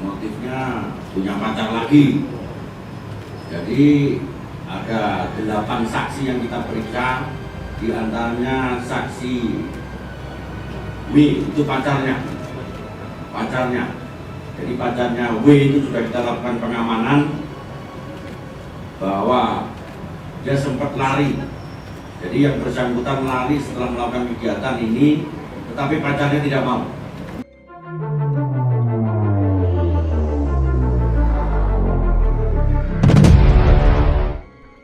Motifnya punya pacar lagi. Jadi ada 8 saksi yang kita periksa, di antaranya saksi W itu pacarnya. Jadi pacarnya W itu sudah kita lakukan pengamanan bahwa dia sempat lari. Jadi yang bersangkutan lari setelah melakukan kegiatan ini, tetapi pacarnya tidak mau.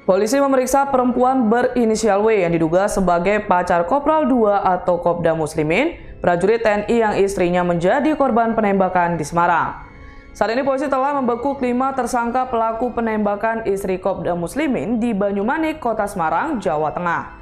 Polisi memeriksa perempuan berinisial W yang diduga sebagai pacar Kopral 2 atau Kopda Muslimin, prajurit TNI yang istrinya menjadi korban penembakan di Semarang. Saat ini polisi telah membekuk 5 tersangka pelaku penembakan istri Kopda Muslimin di Banyumanik, Kota Semarang, Jawa Tengah.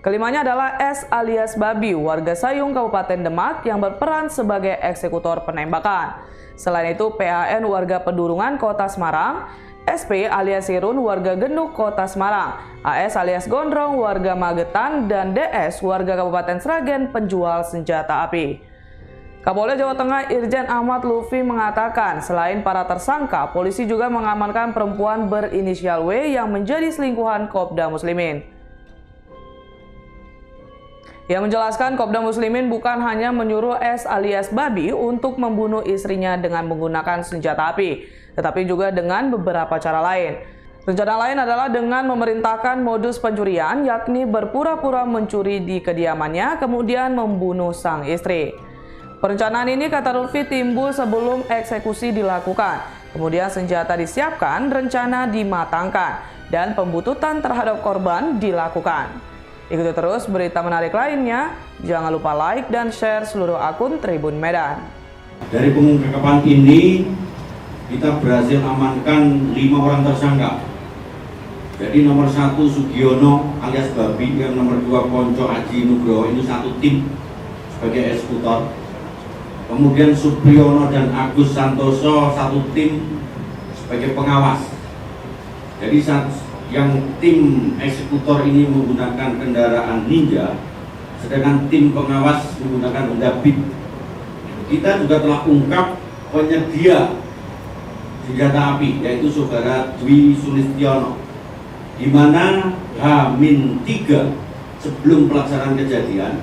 Kelimanya adalah S alias Babi, warga Sayung, Kabupaten Demak yang berperan sebagai eksekutor penembakan. Selain itu, PAN warga Pedurungan, Kota Semarang, SP alias Sirun warga Genduk, Kota Semarang, AS alias Gondrong warga Magetan, dan DS warga Kabupaten Sragen penjual senjata api. Kapolda Jawa Tengah Irjen Ahmad Lutfi mengatakan selain para tersangka, polisi juga mengamankan perempuan berinisial W yang menjadi selingkuhan Kopda Muslimin. Ia menjelaskan Kopda Muslimin bukan hanya menyuruh S alias Babi untuk membunuh istrinya dengan menggunakan senjata api, tetapi juga dengan beberapa cara lain. Rencana lain adalah dengan memerintahkan modus pencurian, yakni berpura-pura mencuri di kediamannya, kemudian membunuh sang istri. Perencanaan ini, kata Lutfi, timbul sebelum eksekusi dilakukan. Kemudian senjata disiapkan, rencana dimatangkan, dan pembututan terhadap korban dilakukan. Ikuti terus berita menarik lainnya. Jangan lupa like dan share seluruh akun Tribun Medan. Dari pengungkapan ini, kita berhasil amankan 5 orang tersangka. Jadi nomor 1 Sugiono alias Babi, yang nomor 2 Konco Aji Nugroho, ini satu tim sebagai eksekutor. Kemudian Supriyono dan Agus Santoso satu tim sebagai pengawas. Jadi yang tim eksekutor ini menggunakan kendaraan Ninja, sedangkan tim pengawas menggunakan Honda Beat. Kita juga telah ungkap penyedia senjata api, yaitu saudara Dwi Sulistiono, di mana H-3 sebelum pelaksanaan kejadian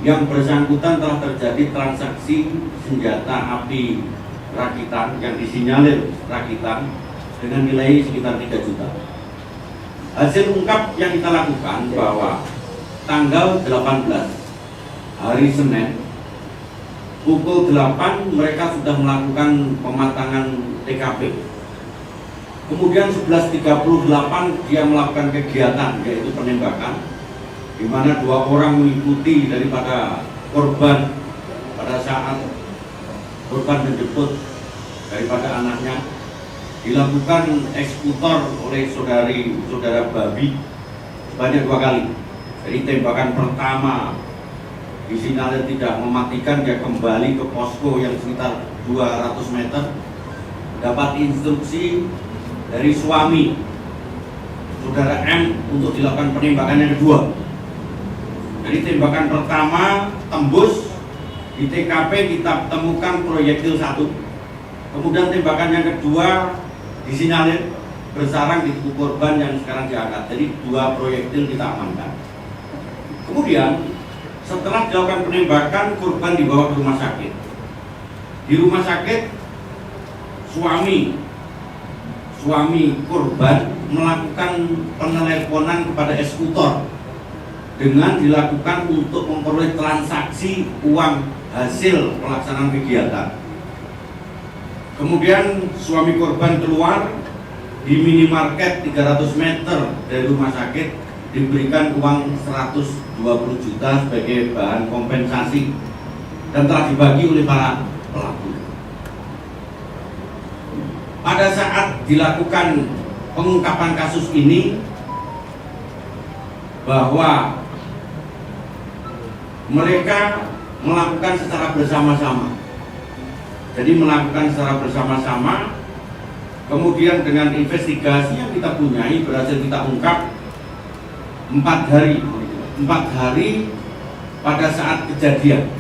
yang bersangkutan telah terjadi transaksi senjata api rakitan yang disinyalir rakitan dengan nilai sekitar 3 juta. Hasil ungkap yang kita lakukan bahwa tanggal 18 hari Senin pukul 8 mereka sudah melakukan pematangan TKP. Kemudian 11.38 dia melakukan kegiatan, yaitu penembakan, di mana 2 orang mengikuti daripada korban pada saat korban menjemput daripada anaknya. Dilakukan eksekutor oleh saudara Babi sebanyak 2 kali. Jadi tembakan pertama disinyalir tidak mematikan, dia kembali ke posko yang sekitar 200 meter, dapat instruksi dari suami saudara M untuk dilakukan penembakan yang kedua. Jadi tembakan pertama tembus, di TKP kita temukan proyektil 1. Kemudian tembakan yang kedua disinyalir bersarang di tubuh korban yang sekarang diangkat. Jadi 2 proyektil kita amankan. Kemudian setelah dilakukan penembakan, korban dibawa ke rumah sakit. Di rumah sakit, suami korban melakukan penelponan kepada eksekutor dengan dilakukan untuk memperoleh transaksi uang hasil pelaksanaan kegiatan. Kemudian suami korban keluar di minimarket 300 meter dari rumah sakit, diberikan uang 120 juta sebagai bahan kompensasi dan telah dibagi oleh para pelaku. Pada saat dilakukan pengungkapan kasus ini, bahwa mereka melakukan secara bersama-sama. Jadi melakukan secara bersama-sama, kemudian dengan investigasi yang kita punyai berhasil kita ungkap 4 hari pada saat kejadian.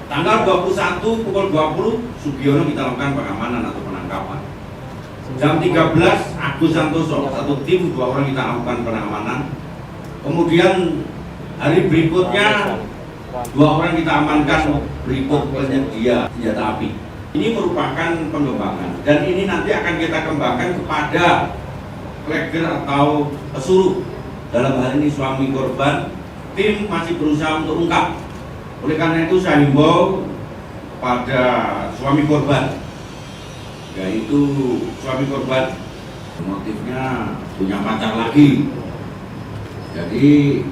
Tanggal 21 pukul 20 Sugiono kita lakukan pengamanan atau penangkapan. Jam 13 Agus Santoso, satu tim 2 orang kita lakukan pengamanan. Kemudian hari berikutnya 2 orang kita amankan berikut penyedia senjata api. Ini merupakan pengembangan dan ini nanti akan kita kembangkan kepada leger atau pesuruh. Dalam hal ini suami korban, tim masih berusaha untuk ungkap. Oleh karena itu saya himbau pada suami korban, yaitu suami korban motifnya punya pacar lagi. Jadi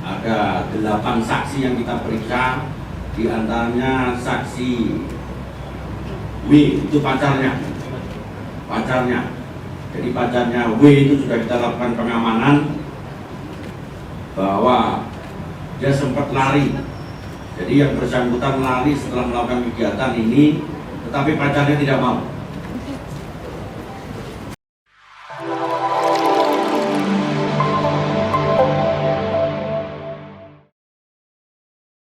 ada 8 saksi yang kita periksa, diantaranya saksi W itu pacarnya. Jadi pacarnya W itu sudah kita lakukan pengamanan bahwa dia sempat lari. Jadi yang bersangkutan lari setelah melakukan kegiatan ini, tetapi pacarnya tidak mau.